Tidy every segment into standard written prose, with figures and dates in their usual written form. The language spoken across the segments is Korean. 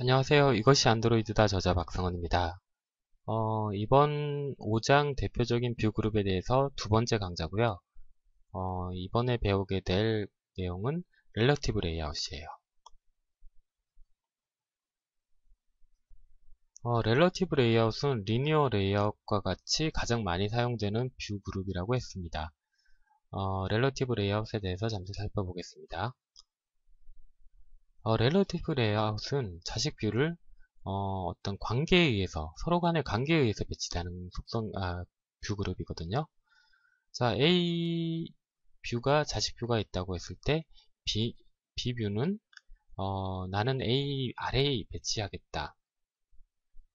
안녕하세요. 이것이 안드로이드다 저자 박성원입니다. 이번 5장 대표적인 뷰 그룹에 대해서 두 번째 강좌고요. 이번에 배우게 될 내용은 렐러티브 레이아웃이에요. 렐러티브 레이아웃은 리니어 레이아웃과 같이 가장 많이 사용되는 뷰 그룹이라고 했습니다. 렐러티브 레이아웃에 대해서 잠시 살펴보겠습니다. 렐러티브 레이아웃은 자식 뷰를 어떤 관계에 의해서, 서로 간의 관계에 의해서 배치되는 뷰 그룹이거든요. 자, A 뷰가 자식 뷰가 있다고 했을 때, B 뷰는, 나는 A 아래에 배치하겠다.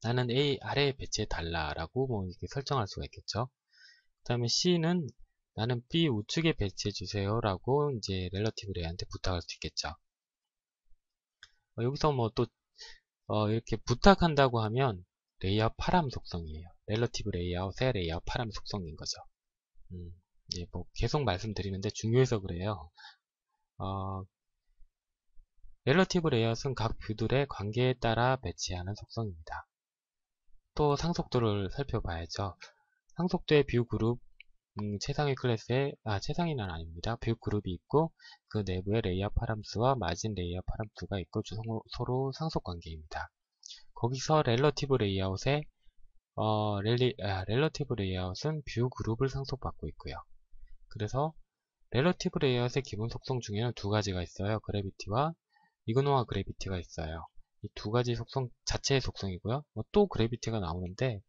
나는 A 아래에 배치해달라. 라고 뭐 이렇게 설정할 수가 있겠죠. 그 다음에 C는 나는 B 우측에 배치해주세요. 라고 이제 렐러티브 레이한테 부탁할 수 있겠죠. 여기서 뭐 또 이렇게 부탁한다고 하면 레이아웃 파람 속성이에요. 렐러티브 레이아웃의 레이아웃 파람 속성인 거죠. 이제 뭐 계속 말씀드리는데 중요해서 그래요. 렐러티브 레이아웃은 각 뷰들의 관계에 따라 배치하는 속성입니다. 또 상속도를 살펴봐야죠. 상속도의 뷰 그룹 최상위 클래스에 최상위는 아닙니다. 뷰 그룹이 있고 그 내부에 레이아웃 파람수와 마진 레이아웃 파람수가 있고 서로 상속 관계입니다. 거기서 렐러티브 레이아웃의 렐러티브 레이아웃은 뷰 그룹을 상속받고 있고요. 그래서 렐러티브 레이아웃의 기본 속성 중에는 두 가지가 있어요. 그래비티와 이그노와 그래비티가 있어요. 이 두 가지 속성 자체의 속성이고요. 또 그래비티가 나오는데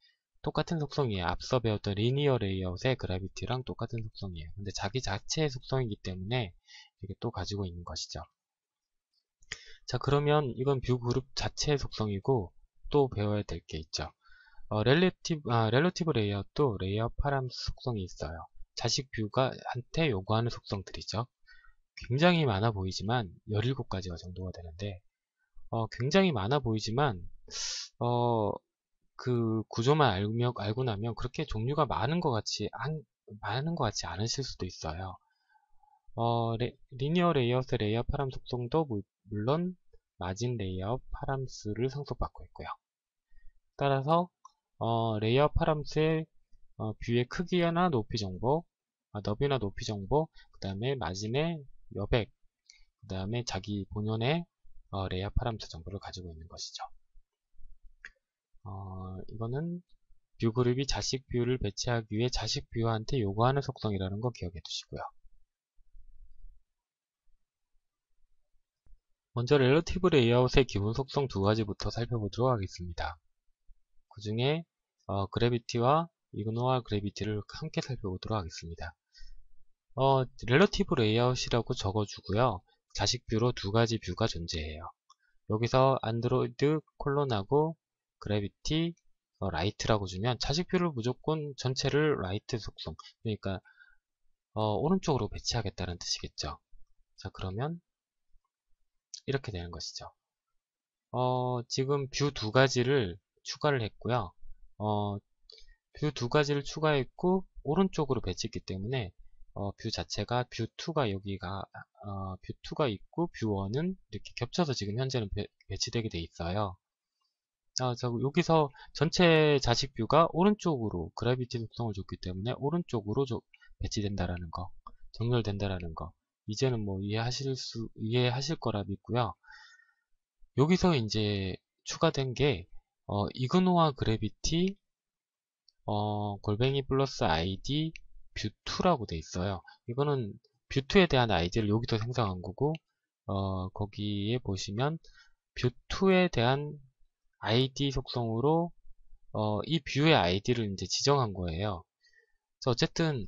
똑같은 속성이에요. 앞서 배웠던 리니어 레이아웃의 그래비티랑 똑같은 속성이에요. 근데 자기 자체의 속성이기 때문에 이게 또 가지고 있는 것이죠. 자, 그러면 이건 뷰 그룹 자체의 속성이고 또 배워야 될 게 있죠. 렐러티브 레이아웃도 레이아웃 파람 속성이 있어요. 자식 뷰가 한테 요구하는 속성들이죠. 굉장히 많아 보이지만 17가지가 정도가 되는데 굉장히 많아 보이지만 그 구조만 알고 나면 그렇게 종류가 많은 것 같지 않으실 수도 있어요. 리니어 레이아웃의 레이아웃 파람 속성도 물론 마진 레이아웃 파람수를 상속받고 있고요. 따라서 레이아웃 파람수의 뷰의 크기나 높이 정보, 너비나 높이 정보, 그 다음에 마진의 여백, 그 다음에 자기 본연의 레이아웃 파람수 정보를 가지고 있는 것이죠. 이거는 뷰 그룹이 자식 뷰를 배치하기 위해 자식 뷰한테 요구하는 속성이라는 거 기억해 두시고요. 먼저 렐러티브 레이아웃의 기본 속성 두 가지부터 살펴보도록 하겠습니다. 그 중에 그래비티와 이그노와 그래비티를 함께 살펴보도록 하겠습니다. 렐러티브 레이아웃이라고 적어주고요. 자식 뷰로 두 가지 뷰가 존재해요. 여기서 안드로이드 콜론하고 그래비티 라이트라고 주면 자식 뷰를 무조건 전체를 라이트 속성, 그러니까 오른쪽으로 배치하겠다는 뜻이겠죠. 자, 그러면 이렇게 되는 것이죠. 지금 뷰 두 가지를 추가를 했고요. 뷰 두 가지를 추가했고 오른쪽으로 배치했기 때문에 뷰 자체가 뷰2가 뷰2가 있고 뷰1은 이렇게 겹쳐서 지금 현재는 배치되게 돼 있어요. 여기서 전체 자식 뷰가 오른쪽으로 그래비티 속성을 줬기 때문에 오른쪽으로 배치된다라는 거, 정렬된다라는 거, 이제는 뭐 이해하실 거라 믿고요. 여기서 이제 추가된 게 이그노와 그래비티 골뱅이 플러스 아이디 뷰2라고 돼 있어요. 이거는 뷰2에 대한 아이디를 여기서 생성한 거고 거기에 보시면 뷰2에 대한 아이디 속성으로 이 뷰의 아이디를 이제 지정한 거예요. 그래서 어쨌든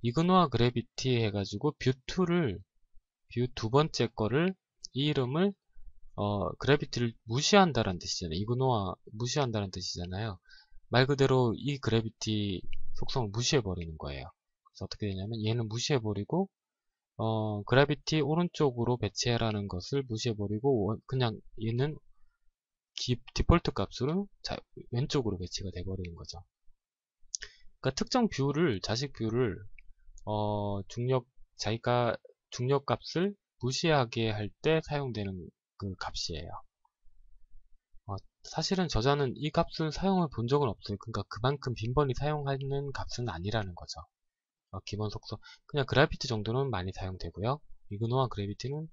이그노와 그래비티 해가지고 뷰2를 뷰 두 번째 거를 이 이름을 그래비티를 무시한다는 뜻이잖아요. 이그노와 무시한다는 뜻이잖아요. 말 그대로 이 그래비티 속성을 무시해버리는 거예요. 그래서 어떻게 되냐면 얘는 무시해버리고 그래비티 오른쪽으로 배치해라는 것을 무시해버리고 그냥 얘는 디폴트 값으로 왼쪽으로 배치가 돼버리는 거죠. 그러니까 특정 뷰를 자식 뷰를 자기가 중력 값을 무시하게 할 때 사용되는 그 값이에요. 사실은 저자는 이 값을 사용해 본 적은 없어요. 그러니까 그만큼 빈번히 사용하는 값은 아니라는 거죠. 기본 속성, 그냥 그래비티 정도는 많이 사용되고요. 이그노와 그래비티는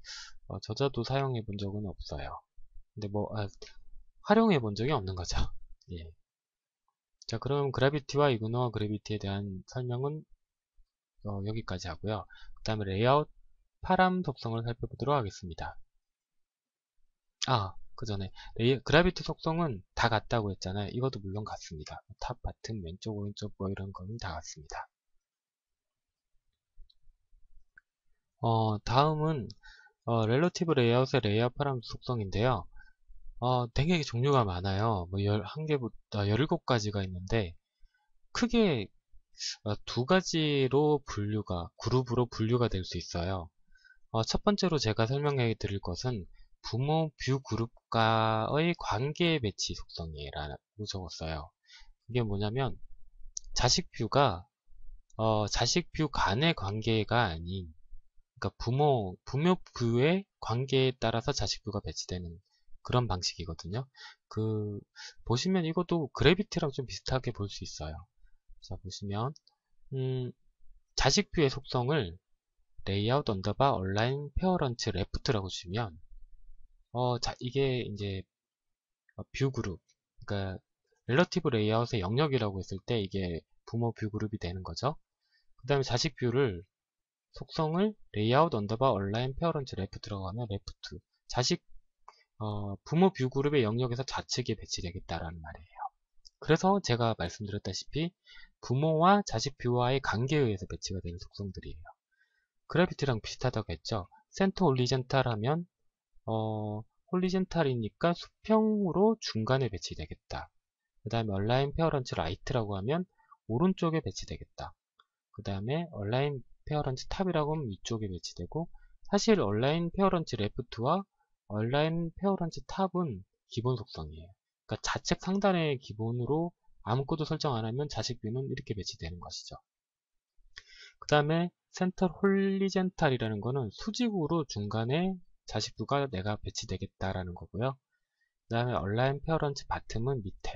저자도 사용해 본 적은 없어요. 근데 활용해 본 적이 없는 거죠. 예. 자, 그럼 그래비티와 이그노와 그래비티에 대한 설명은 여기까지 하고요. 그 다음에 레이아웃 파람 속성을 살펴보도록 하겠습니다. 그 전에 그래비티 속성은 다 같다고 했잖아요. 이것도 물론 같습니다. 탑, 바텀, 왼쪽, 오른쪽 이런 거는 다 같습니다. 다음은 렐러티브 레이아웃의 레이아웃 파람 속성인데요. 되게 종류가 많아요. 11개부터 17가지가 있는데 크게 두 가지로 그룹으로 분류가 될 수 있어요. 첫 번째로 제가 설명해 드릴 것은 부모 뷰 그룹과의 관계 배치 속성이라고 적었어요. 이게 뭐냐면 자식 뷰가 자식 뷰 간의 관계가 아닌, 그러니까 부모 뷰의 관계에 따라서 자식 뷰가 배치되는 그런 방식이거든요. 보시면 이것도 그래비티랑 좀 비슷하게 볼 수 있어요. 자, 보시면 자식 뷰의 속성을 레이아웃 언더바 얼라인 페어런트 레프트라고 주시면 이게 이제 뷰 그룹, 그러니까 렐러티브 레이아웃의 영역이라고 했을 때 이게 부모 뷰 그룹이 되는 거죠. 그 다음에 자식 뷰를 속성을 레이아웃 언더바 얼라인 페어런트 레프트라고 하면 레프트, 부모 뷰 그룹의 영역에서 좌측에 배치되겠다라는 말이에요. 그래서 제가 말씀드렸다시피 부모와 자식 뷰와의 관계에 의해서 배치가 되는 속성들이에요. 그래비티랑 비슷하다고 했죠. 센터 홀리젠탈 하면 홀리젠탈이니까 수평으로 중간에 배치되겠다. 그 다음에 얼라인 페어런츠 라이트라고 하면 오른쪽에 배치되겠다. 그 다음에 얼라인 페어런츠 탑이라고 하면 위쪽에 배치되고, 사실 얼라인 페어런츠 레프트와 얼라인 페어런츠 탑은 기본 속성이에요. 그러니까 좌측 상단의 기본으로 아무것도 설정 안 하면 자식 뷰는 이렇게 배치되는 것이죠. 그 다음에 센터 홀리젠탈이라는 거는 수직으로 중간에 자식 뷰가 내가 배치되겠다라는 거고요. 그 다음에 얼라인 페어런츠 바텀은 밑에,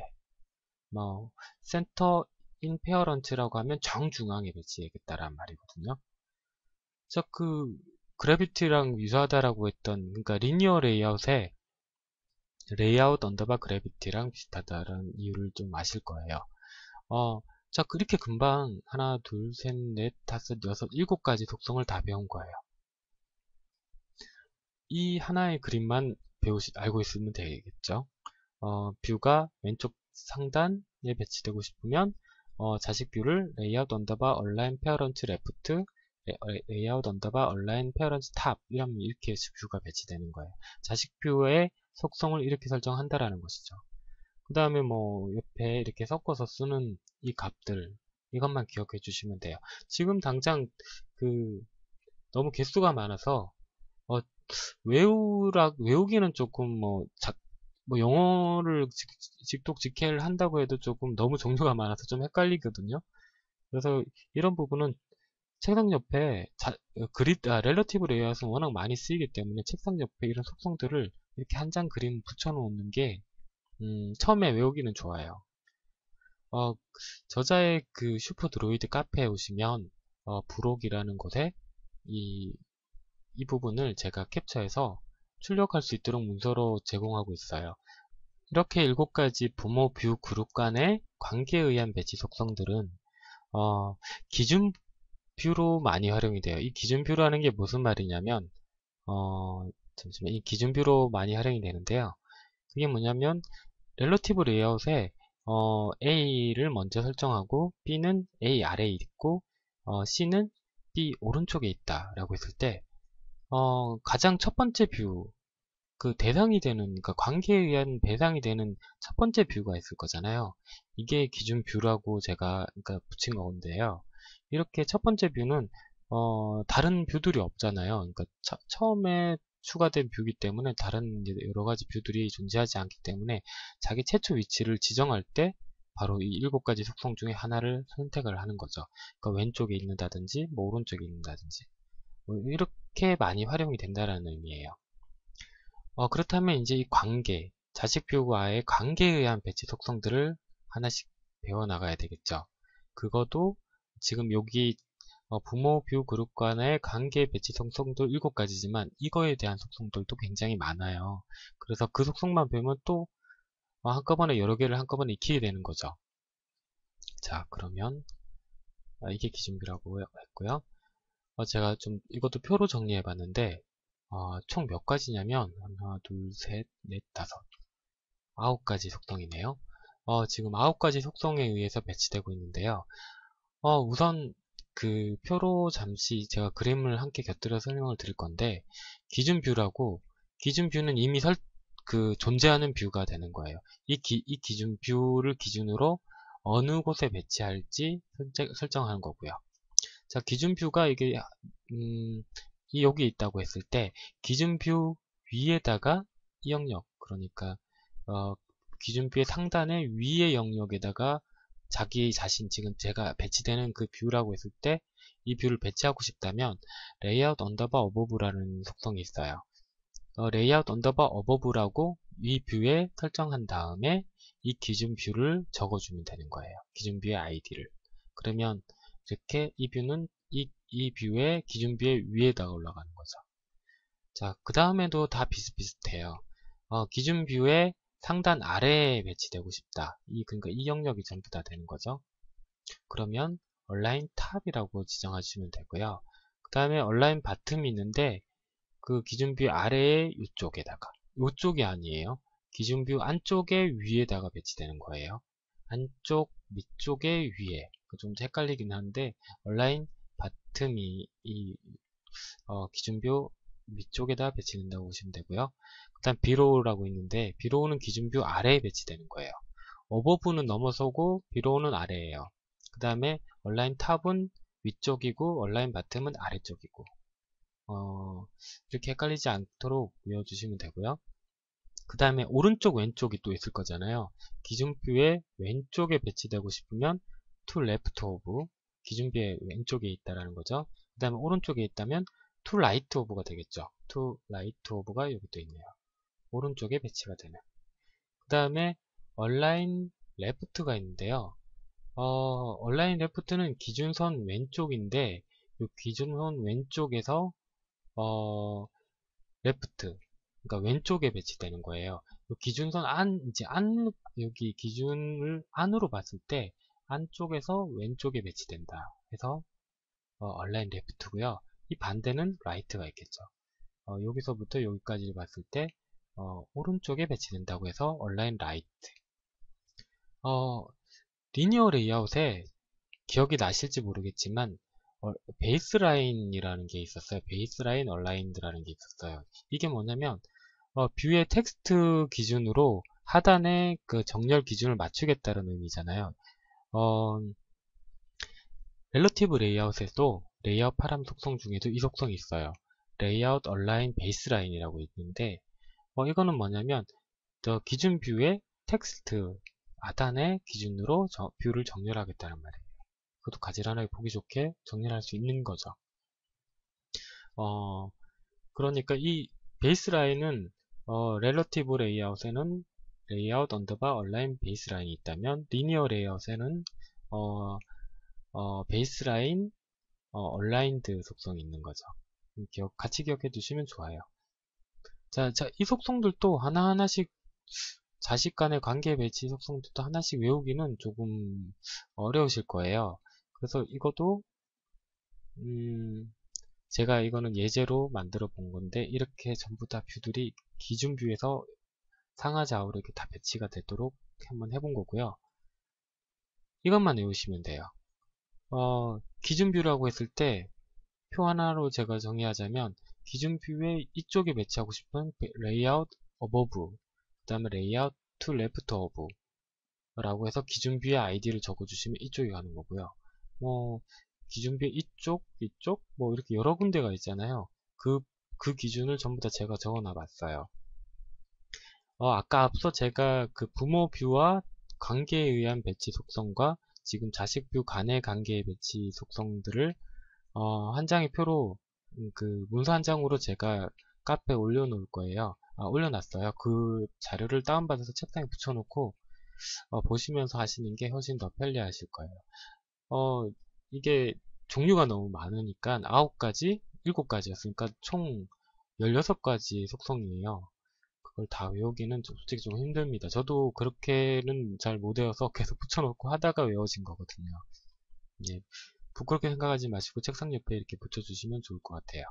센터 인 페어런츠라고 하면 정중앙에 배치되겠다라는 말이거든요. 자, 그래비티랑 유사하다라고 했던, 그러니까 리니어 레이아웃의 레이아웃 언더바 그래비티랑 비슷하다라는 이유를 좀 아실 거예요. 자, 그렇게 금방 하나, 둘, 셋, 넷, 다섯, 여섯, 7가지 속성을 다 배운 거예요. 이 하나의 그림만 알고 있으면 되겠죠. 뷰가 왼쪽 상단에 배치되고 싶으면 자식 뷰를 레이아웃 언더바 얼라인 페어런츠 레프트, 레이아웃 언더바 얼라인 페어런츠 탑 이러면 이렇게 뷰가 배치되는 거예요. 자식 뷰의 속성을 이렇게 설정한다라는 것이죠. 그 다음에 옆에 이렇게 섞어서 쓰는 이 값들, 이것만 기억해 주시면 돼요. 지금 당장 너무 개수가 많아서 외우기는 조금 영어를 직독직해를 한다고 해도 조금 너무 종류가 많아서 좀 헷갈리거든요. 그래서 이런 부분은 책상 옆에 렐러티브 레이아웃은 워낙 많이 쓰이기 때문에 책상 옆에 이런 속성들을 이렇게 한 장 그림 붙여 놓는 게 처음에 외우기는 좋아요. 저자의 슈퍼 드로이드 카페에 오시면 부록이라는 곳에 이 부분을 제가 캡처해서 출력할 수 있도록 문서로 제공하고 있어요. 이렇게 7가지 부모 뷰 그룹 간의 관계에 의한 배치 속성들은 기준 뷰로 많이 활용이 돼요. 이 기준 뷰라는 게 무슨 말이냐면 잠시만, 이 기준 뷰로 많이 활용이 되는데요. 그게 뭐냐면 렐러티브 레이아웃에 A를 먼저 설정하고 B는 A 아래에 있고 C는 B 오른쪽에 있다 라고 했을 때 가장 첫 번째 뷰, 대상이 되는, 그러니까 관계에 의한 배상이 되는 첫 번째 뷰가 있을 거잖아요. 이게 기준 뷰라고 제가 붙인 건데요. 이렇게 첫 번째 뷰는 다른 뷰들이 없잖아요. 그러니까 처음에 추가된 뷰이기 때문에 다른 여러 가지 뷰들이 존재하지 않기 때문에 자기 최초 위치를 지정할 때 바로 이 7가지 속성 중에 하나를 선택을 하는 거죠. 그러니까 왼쪽에 있는다든지 오른쪽에 있는다든지 이렇게 많이 활용이 된다는 의미예요. 그렇다면 이제 이 관계, 자식 뷰와의 관계에 의한 배치 속성들을 하나씩 배워나가야 되겠죠. 그것도 지금 여기 부모 뷰 그룹 간의 관계 배치 속성도 7가지지만 이거에 대한 속성들도 굉장히 많아요. 그래서 그 속성만 배우면 또 한꺼번에 여러 개를 한꺼번에 익히게 되는 거죠. 자, 그러면 이게 기준뷰라고 했고요. 제가 좀 이것도 표로 정리해 봤는데 총 몇 가지냐면 하나, 둘, 셋, 넷, 다섯, 9가지 속성이네요. 지금 9가지 속성에 의해서 배치되고 있는데요. 우선 그 표로 잠시 제가 그림을 함께 곁들여 설명을 드릴 건데, 기준뷰라고, 기준뷰는 이미 존재하는 뷰가 되는 거예요. 이 기준뷰를 기준으로 어느 곳에 배치할지 설정하는 거고요. 자, 기준뷰가 이게 여기 있다고 했을 때 기준뷰 위에다가 이 영역, 그러니까 기준뷰의 상단의 위의 영역에다가 자기 자신, 지금 제가 배치되는 그 뷰라고 했을 때 이 뷰를 배치하고 싶다면 레이아웃 언더바 어버브라는 속성이 있어요. 레이아웃 언더바 어버브라고 이 뷰에 설정한 다음에 이 기준 뷰를 적어주면 되는 거예요. 기준 뷰의 아이디를. 그러면 이렇게 이 뷰는 이 뷰의 기준 뷰의 위에다가 올라가는 거죠. 자, 그 다음에도 다 비슷비슷해요. 기준 뷰의 상단 아래에 배치되고 싶다. 그러니까 이 영역이 전부 다 되는 거죠. 그러면 얼라인 탑이라고 지정하시면 되고요. 그 다음에 얼라인 바텀이 있는데 그 기준뷰 아래의 이쪽에다가, 이쪽이 아니에요. 기준뷰 안쪽에 위에다가 배치되는 거예요. 안쪽 밑쪽에 위에. 좀 헷갈리긴 한데 얼라인 바텀이 기준뷰 위쪽에다 배치된다고 보시면 되고요. 그 다음 비로우라고 있는데 비로우는 기준뷰 아래에 배치되는 거예요. 어버브는 넘어서고 비로우는 아래에요. 그 다음에 얼라인 탑은 위쪽이고 얼라인 바텀은 아래쪽이고, 이렇게 헷갈리지 않도록 외워주시면 되고요. 그 다음에 오른쪽 왼쪽이 또 있을 거잖아요. 기준뷰의 왼쪽에 배치되고 싶으면 to left of, 기준뷰의 왼쪽에 있다라는 거죠. 그 다음에 오른쪽에 있다면 to right of가 되겠죠. to right of가 여기 또 있네요. 오른쪽에 배치가 되는. 그 다음에 align left가 있는데요. align left는 기준선 왼쪽인데 이 기준선 왼쪽에서 레프트, 그러니까 왼쪽에 배치되는 거예요. 기준선 여기 기준을 안으로 봤을 때 안쪽에서 왼쪽에 배치된다 해서 얼라인 레프트고요. 이 반대는 라이트가 있겠죠. 여기서부터 여기까지 봤을 때 오른쪽에 배치된다고 해서 얼라인 라이트. 리니어 레이아웃에 기억이 나실지 모르겠지만 베이스라인이라는 게 있었어요. 베이스라인 얼라인드라는 게 있었어요. 이게 뭐냐면 뷰의 텍스트 기준으로 하단의 그 정렬 기준을 맞추겠다는 의미잖아요. 렐러티브 레이아웃에도 레이아웃 파람 속성 중에도 이 속성이 있어요. 레이아웃 얼라인 베이스라인이라고 있는데 이거는 뭐냐면 기준 뷰의 텍스트 하단의 기준으로 뷰를 정렬하겠다는 말이에요. 그것도 가지런하게 보기 좋게 정렬할 수 있는 거죠. 그러니까 이 베이스라인은 렐러티브 레이아웃에는 레이아웃 언더바 얼라인 베이스라인이 있다면 리니어 레이아웃에는 베이스라인 얼라인드 속성이 있는 거죠. 같이 기억해 두시면 좋아요. 자, 이 속성들도 하나하나씩 자식 간의 관계 배치 속성들도 하나씩 외우기는 조금 어려우실 거예요. 그래서 이것도 제가 이거는 예제로 만들어 본 건데 이렇게 전부 다 뷰들이 기준 뷰에서 상하 좌우로 이렇게 다 배치가 되도록 한번 해본 거고요. 이것만 외우시면 돼요. 기준 뷰라고 했을 때 표 하나로 제가 정의하자면 기준 뷰에 이쪽에 배치하고 싶은 레이아웃 어버브, 그 다음에 레이아웃 to left of 라고 해서 기준 뷰의 아이디를 적어주시면 이쪽에 가는 거고요. 기준 뷰 이쪽, 뭐 이렇게 여러 군데가 있잖아요. 그 기준을 전부 다 제가 적어놔 봤어요. 아까 앞서 제가 그 부모 뷰와 관계에 의한 배치 속성과 지금 자식 뷰 간의 관계의 배치 속성들을 한 장의 표로 그 문서 한 장으로 제가 카페에 올려놓을 거예요. 올려놨어요. 그 자료를 다운받아서 책상에 붙여놓고 보시면서 하시는 게 훨씬 더 편리하실 거예요. 이게 종류가 너무 많으니까 9가지, 7가지였으니까 총 16가지 속성이에요. 그걸 다 외우기는 솔직히 좀 힘듭니다. 저도 그렇게는 잘 못 외워서 계속 붙여놓고 하다가 외워진 거거든요. 예, 부끄럽게 생각하지 마시고 책상 옆에 이렇게 붙여주시면 좋을 것 같아요.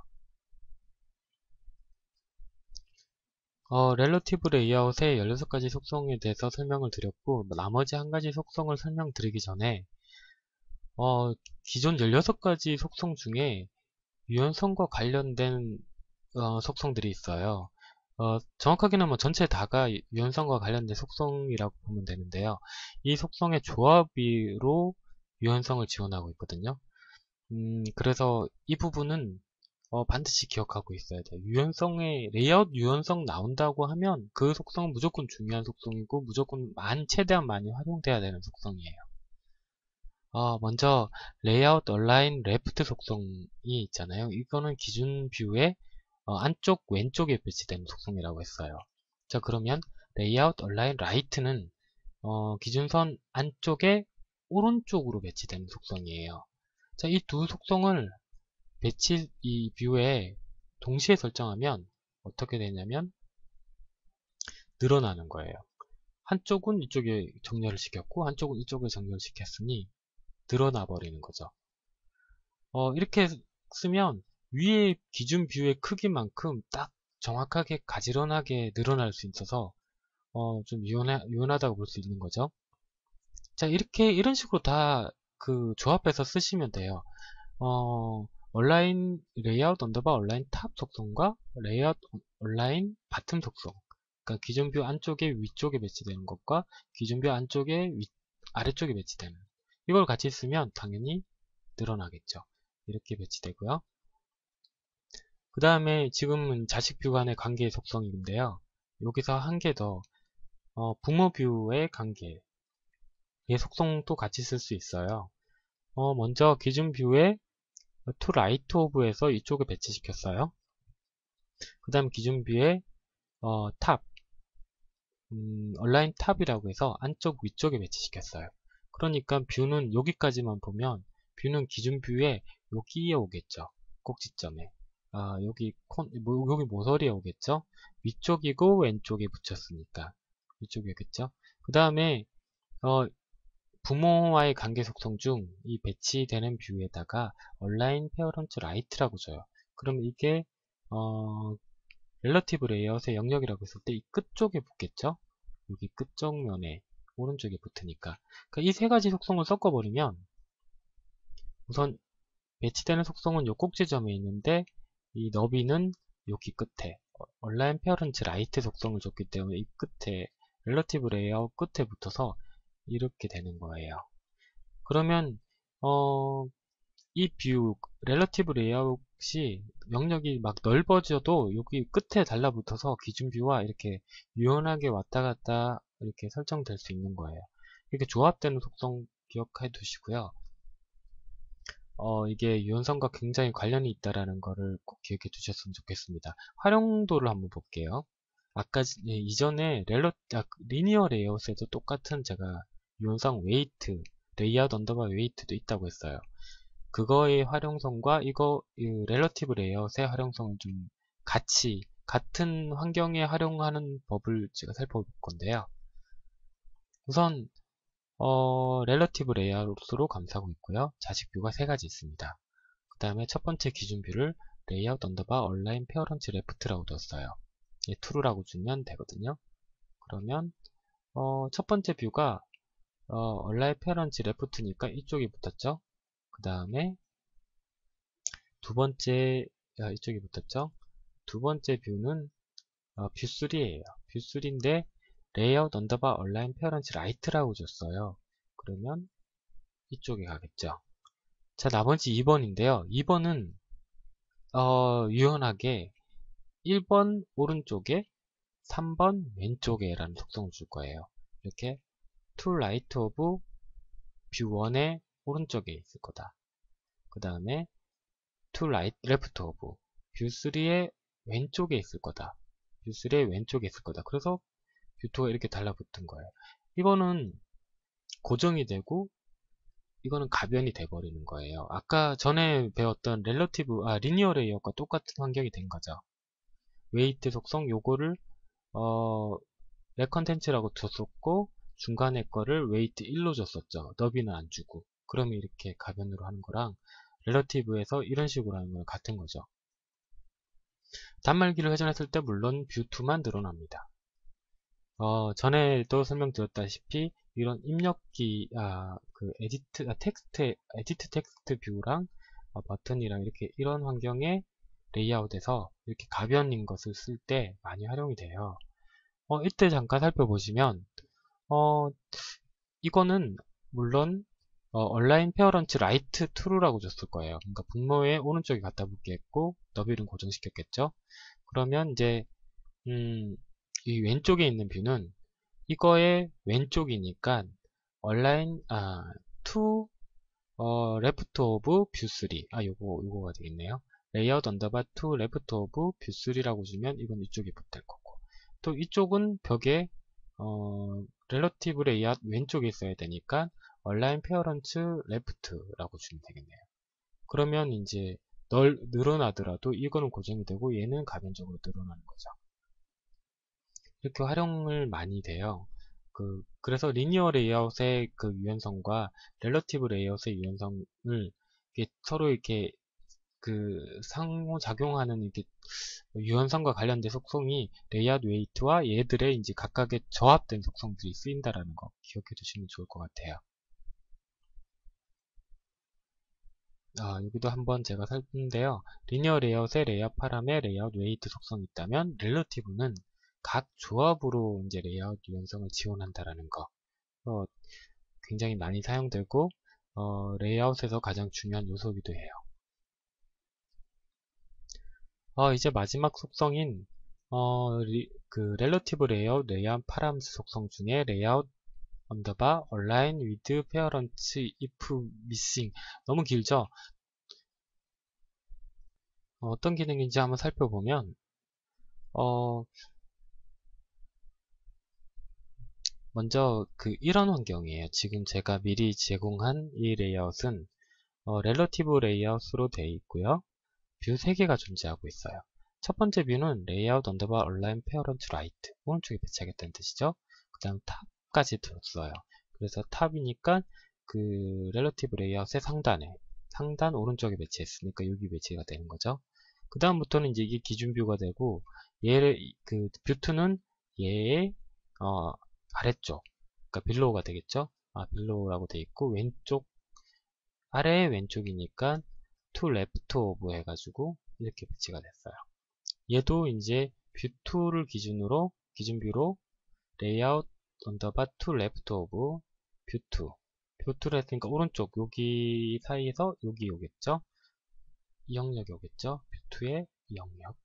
렐러티브 레이아웃의 16가지 속성에 대해서 설명을 드렸고, 나머지 한 가지 속성을 설명드리기 전에 기존 16가지 속성 중에 유연성과 관련된 속성들이 있어요. 정확하게는 뭐 전체 다가 유연성과 관련된 속성이라고 보면 되는데요. 이 속성의 조합으로 유연성을 지원하고 있거든요. 그래서 이 부분은 반드시 기억하고 있어야 돼요. 레이아웃 유연성 나온다고 하면 그 속성은 무조건 중요한 속성이고 무조건 최대한 많이 활용돼야 되는 속성이에요. 먼저 레이아웃 얼라인 레프트 속성이 있잖아요. 이거는 기준 뷰의 안쪽 왼쪽에 배치되는 속성이라고 했어요. 자, 그러면 레이아웃 얼라인 라이트는 기준선 안쪽에 오른쪽으로 배치되는 속성이에요. 자, 이 두 속성을 이 뷰에 동시에 설정하면 어떻게 되냐면 늘어나는 거예요. 한쪽은 이쪽에 정렬을 시켰고 한쪽은 이쪽에 정렬을 시켰으니 늘어나 버리는 거죠. 이렇게 쓰면 위에 기준 뷰의 크기만큼 딱 정확하게 가지런하게 늘어날 수 있어서 좀 유연하다고 볼 수 있는 거죠. 자, 이런 식으로 다 그 조합해서 쓰시면 돼요. 얼라인 레이아웃 언더바 얼라인 탑 속성과 레이아웃 얼라인 바텀 속성. 그러니까 기존 뷰 안쪽에 위쪽에 배치되는 것과 기존 뷰 안쪽에 아래쪽에 배치되는 이걸 같이 쓰면 당연히 늘어나겠죠. 이렇게 배치되고요. 그 다음에 지금은 자식 뷰 간의 관계의 속성인데요. 여기서 한 개 더 부모 뷰의 관계의 속성도 같이 쓸 수 있어요. 먼저 기준 뷰의 to right of에서 이쪽에 배치시켰어요. 그 다음 기준 뷰의 탑 얼라인 탑이라고 해서 안쪽 위쪽에 배치시켰어요. 그러니까 뷰는 여기까지만 보면 뷰는 기준 뷰에 여기에 오겠죠. 꼭지점에. 여기 모서리에 오겠죠. 위쪽이고 왼쪽에 붙였으니까 위쪽이 오겠죠. 그 다음에 부모와의 관계 속성 중 이 배치되는 뷰에다가 얼라인 페어런트 라이트라고 줘요. 그럼 이게 렐러티브 레이아웃의 영역이라고 했을 때 이 끝쪽에 붙겠죠. 여기 끝정면에 오른쪽에 붙으니까. 그러니까 이 세 가지 속성을 섞어버리면 우선 배치되는 속성은 요 꼭지점에 있는데 이 너비는 여기 끝에 얼라인 페어런트 라이트 속성을 줬기 때문에 이 끝에 렐러티브 레이아웃 끝에 붙어서 이렇게 되는 거예요. 그러면 이 뷰 렐러티브 레이아웃이 영역이 막 넓어져도 여기 끝에 달라붙어서 기준 뷰와 이렇게 유연하게 왔다 갔다 이렇게 설정될 수 있는 거예요. 이렇게 조합되는 속성 기억해 두시고요. 이게 유연성과 굉장히 관련이 있다라는 거를 꼭 기억해 두셨으면 좋겠습니다. 활용도를 한번 볼게요. 아까 이전에 리니어 레이아웃에도 똑같은 제가 유연성 웨이트, 레이아웃 언더바 웨이트도 있다고 했어요. 그거의 활용성과 렐러티브 레이아웃의 활용성을 좀 같은 환경에 활용하는 법을 제가 살펴볼 건데요. 우선 렐러티브 레이아웃으로 감싸고 있고요. 자식 뷰가 3가지 있습니다. 그 다음에 첫 번째 기준 뷰를 레이아웃 언더바 얼라인 페어런트 레프트라고 뒀어요. true라고 주면 되거든요. 그러면 첫 번째 뷰가 얼라인 페어런트 레프트니까 이쪽에 붙었죠. 그 다음에 두 번째 이쪽에 붙었죠. 두 번째 뷰는 뷰3예요. 뷰3인데 레이아웃 언더바 얼라인 페어런트 라이트라고 줬어요. 그러면 이쪽에 가겠죠. 자, 나머지 2번인데요. 2번은 유연하게 1번 오른쪽에 3번 왼쪽에 라는 속성을 줄 거예요. 이렇게 to right of 뷰 1의 오른쪽에 있을 거다. 그 다음에 to right, left of 뷰 3의 왼쪽에 있을 거다. 뷰3의 왼쪽에 있을 거다. 그래서 뷰2가 이렇게 달라붙은 거예요. 이거는 고정이 되고 이거는 가변이 돼버리는 거예요. 아까 전에 배웠던 리니어 레이어과 똑같은 환경이 된 거죠. 웨이트 속성 요거를 랩 컨텐츠라고 줬었고 중간에 거를 웨이트 1로 줬었죠. 너비는 안 주고. 그러면 이렇게 가변으로 하는 거랑 렐러티브에서 이런 식으로 하는 거랑 같은 거죠. 단말기를 회전했을 때 물론 뷰2만 늘어납니다. 전에도 설명드렸다시피 이런 입력기, 에디트 텍스트 뷰랑 버튼이랑 이렇게 이런 환경의 레이아웃에서 이렇게 가변인 것을 쓸 때 많이 활용이 돼요. 이때 잠깐 살펴보시면, 이거는 물론 얼라인 페어런츠 라이트 트루라고 줬을 거예요. 그러니까 분모의 오른쪽에 갖다 붙겠고 너비를 고정시켰겠죠. 그러면 이제 이 왼쪽에 있는 뷰는 이거의 왼쪽이니까 얼라인 to left of view3 요거가 되겠네요. 레이아웃 언더바 to left of view3라고 주면 이건 이쪽에 붙을 거고 또 이쪽은 벽에 relative layout 왼쪽에 있어야 되니까 align parent left라고 주면 되겠네요. 그러면 이제 늘어나더라도 이거는 고정이 되고 얘는 가변적으로 늘어나는 거죠. 이렇게 활용을 많이 돼요. 그래서 리니어 레이아웃의 그 유연성과 렐러티브 레이아웃의 유연성을 서로 이렇게 상호작용하는 이렇게 유연성과 관련된 속성이 레이아웃 웨이트와 얘들의 이제 각각의 조합된 속성들이 쓰인다라는 거 기억해 두시면 좋을 것 같아요. 여기도 한번 제가 살폈는데요. 리니어 레이아웃의 레이아웃 파람에 레이아웃 웨이트 속성이 있다면 렐러티브는 각 조합으로 이제 레이아웃 유연성을 지원한다라는 거. 굉장히 많이 사용되고 레이아웃에서 가장 중요한 요소이기도 해요. 이제 마지막 속성인 렐러티브 레이아웃 레이아웃 파라미터 속성 중에 레이아웃 언더바 얼라인 위드 페어런츠 if missing 너무 길죠? 어떤 기능인지 한번 살펴보면 먼저 이런 환경이에요. 지금 제가 미리 제공한 이 레이아웃은 렐러티브 레이아웃으로 되어 있고요. 뷰 3개가 존재하고 있어요. 첫 번째 뷰는 레이아웃 언더바 얼라인 페어런트 라이트 오른쪽에 배치하겠다는 뜻이죠. 그 다음 탑까지 들었어요. 그래서 탑이니까 렐러티브 레이아웃의 상단 오른쪽에 배치했으니까 여기 배치가 되는 거죠. 그 다음부터는 이제 이게 기준 뷰가 되고 얘를 뷰2는 얘의 아래쪽 그러니까 빌로우가 되겠죠. 빌로우라고 되어 있고 왼쪽 아래의 왼쪽이니까 to left of 해가지고 이렇게 배치가 됐어요. 얘도 이제 뷰2를 기준뷰로 레이아웃 언더바 to left of 뷰2를 했으니까 오른쪽 여기 사이에서 여기 오겠죠. 이 영역이 오겠죠. 뷰2의 이 영역.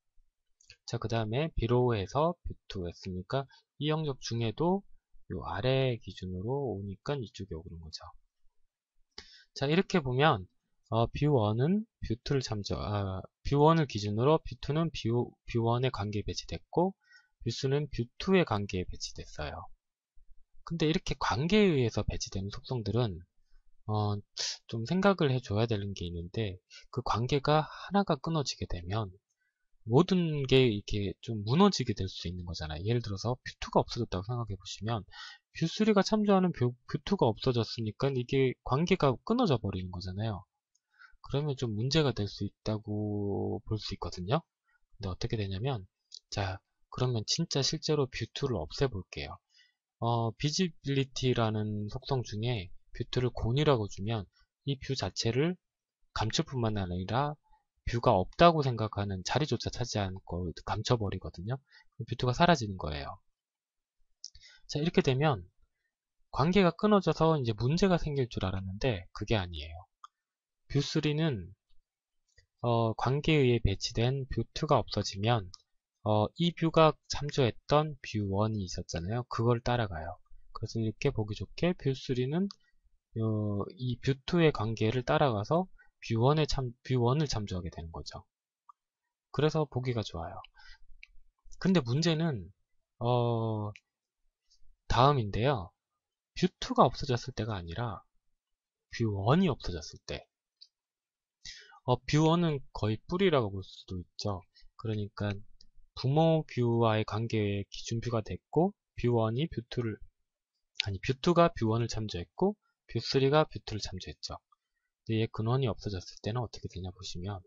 자, 그 다음에 below-에서 뷰2 했으니까 이 영역 중에도 요 아래 기준으로 오니까 이쪽에 오는 거죠. 자, 이렇게 보면 뷰1은 뷰1을 기준으로 뷰2는 뷰1의 관계에 배치됐고 뷰3는 뷰2의 관계에 배치됐어요. 근데 이렇게 관계에 의해서 배치되는 속성들은 좀 생각을 해줘야 되는 게 있는데 그 관계가 하나가 끊어지게 되면 모든 게 이렇게 좀 무너지게 될 수 있는 거잖아요. 예를 들어서 뷰2가 없어졌다고 생각해 보시면 뷰3가 참조하는 뷰2가 없어졌으니까 이게 관계가 끊어져 버리는 거잖아요. 그러면 좀 문제가 될 수 있다고 볼 수 있거든요. 근데 어떻게 되냐면 자 그러면 진짜 실제로 뷰2를 없애 볼게요. 비지빌리티라는 속성 중에 뷰2를 곤이라고 주면 이 뷰 자체를 감출 뿐만 아니라 뷰가 없다고 생각하는 자리조차 차지 않고 감춰버리거든요. 뷰2가 사라지는 거예요. 자, 이렇게 되면 관계가 끊어져서 이제 문제가 생길 줄 알았는데 그게 아니에요. 뷰3는 관계에 의해 배치된 뷰2가 없어지면 이 뷰가 참조했던 뷰1이 있었잖아요. 그걸 따라가요. 그래서 이렇게 보기 좋게 뷰3는 이 뷰2의 관계를 따라가서 뷰1을 참조하게 되는 거죠. 그래서 보기가 좋아요. 근데 문제는 다음인데요. 뷰2가 없어졌을 때가 아니라 뷰1이 없어졌을 때. 뷰1은 거의 뿌리라고 볼 수도 있죠. 그러니까 부모 뷰와의 관계의 기준 뷰가 됐고, 뷰1이 뷰2를, 아니, 뷰2가 뷰1을 참조했고, 뷰3가 뷰2를 참조했죠. 근데 얘 근원이 없어졌을 때는 어떻게 되냐 보시면,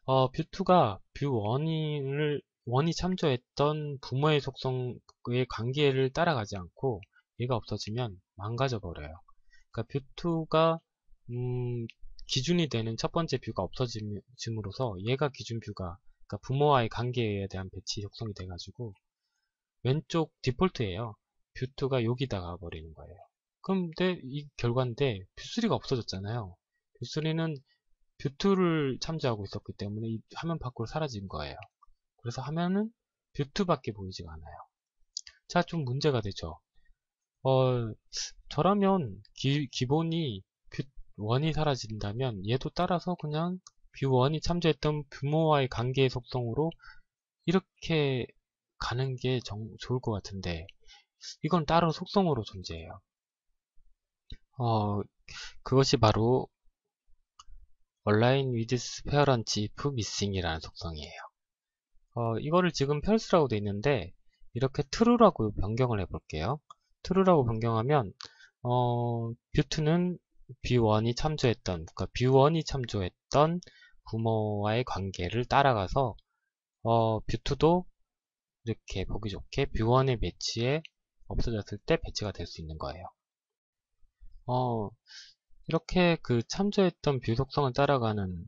뷰2가 뷰1이 참조했던 부모의 속성의 관계를 따라가지 않고 얘가 없어지면 망가져 버려요. 그러니까 뷰2가 기준이 되는 첫 번째 뷰가 없어짐으로써 얘가 기준 뷰가, 그러니까 부모와의 관계에 대한 배치 속성이 돼가지고 왼쪽 디폴트예요. 뷰2가 여기다가 버리는 거예요. 근데 이 결과인데 뷰3가 없어졌잖아요. 뷰3는 뷰2를 참조하고 있었기 때문에 이 화면 밖으로 사라진 거예요. 그래서 화면은 뷰2밖에 보이지가 않아요. 자, 좀 문제가 되죠. 저라면 기본이 뷰1이 사라진다면 얘도 따라서 그냥 뷰1이 참조했던 부모와의 관계의 속성으로 이렇게 가는 게 좋을 것 같은데 이건 따로 속성으로 존재해요. 그것이 바로 align with parent if missing이라는 속성이에요. 이거를 지금 false라고 되어 있는데 이렇게 true라고 변경을 해볼게요. true라고 변경하면 뷰2는 뷰1이 참조했던, 그러니까 뷰1이 참조했던 부모와의 관계를 따라가서 뷰2도 이렇게 보기 좋게 뷰1의 배치에 없어졌을 때 배치가 될 수 있는 거예요. 이렇게 그 참조했던 뷰 속성을 따라가는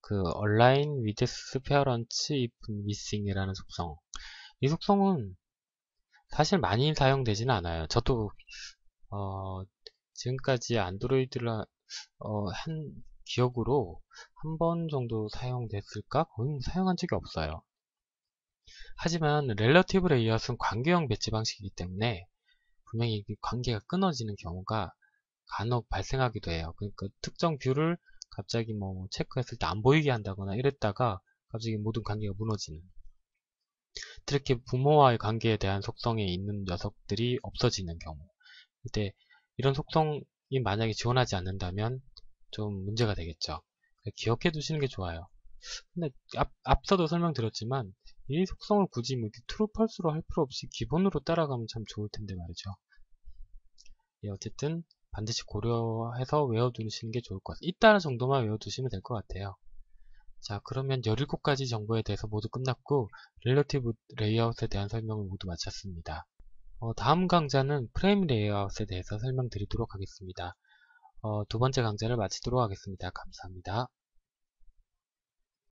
그 align with parent if missing 이라는 속성. 이 속성은 사실 많이 사용되지는 않아요. 저도 지금까지 안드로이드를 한 기억으로 한 번 정도 사용됐을까? 거의 사용한 적이 없어요. 하지만 렐러티브 레이아웃은 관계형 배치 방식이기 때문에 분명히 관계가 끊어지는 경우가 간혹 발생하기도 해요. 그러니까 특정 뷰를 갑자기 뭐 체크했을 때 안 보이게 한다거나 이랬다가 갑자기 모든 관계가 무너지는, 특히 부모와의 관계에 대한 속성에 있는 녀석들이 없어지는 경우, 그때 이런 속성이 만약에 지원하지 않는다면 좀 문제가 되겠죠. 기억해 두시는 게 좋아요. 근데 앞서도 설명드렸지만 이 속성을 굳이 뭐 true, false로 할 필요 없이 기본으로 따라가면 참 좋을 텐데 말이죠. 예, 어쨌든 반드시 고려해서 외워두시는 게 좋을 것 같아요. 이따라 정도만 외워두시면 될 것 같아요. 자, 그러면 17가지 정보에 대해서 모두 끝났고 렐러티브 레이아웃에 대한 설명을 모두 마쳤습니다. 다음 강좌는 프레임 레이아웃에 대해서 설명드리도록 하겠습니다. 두 번째 강좌를 마치도록 하겠습니다. 감사합니다.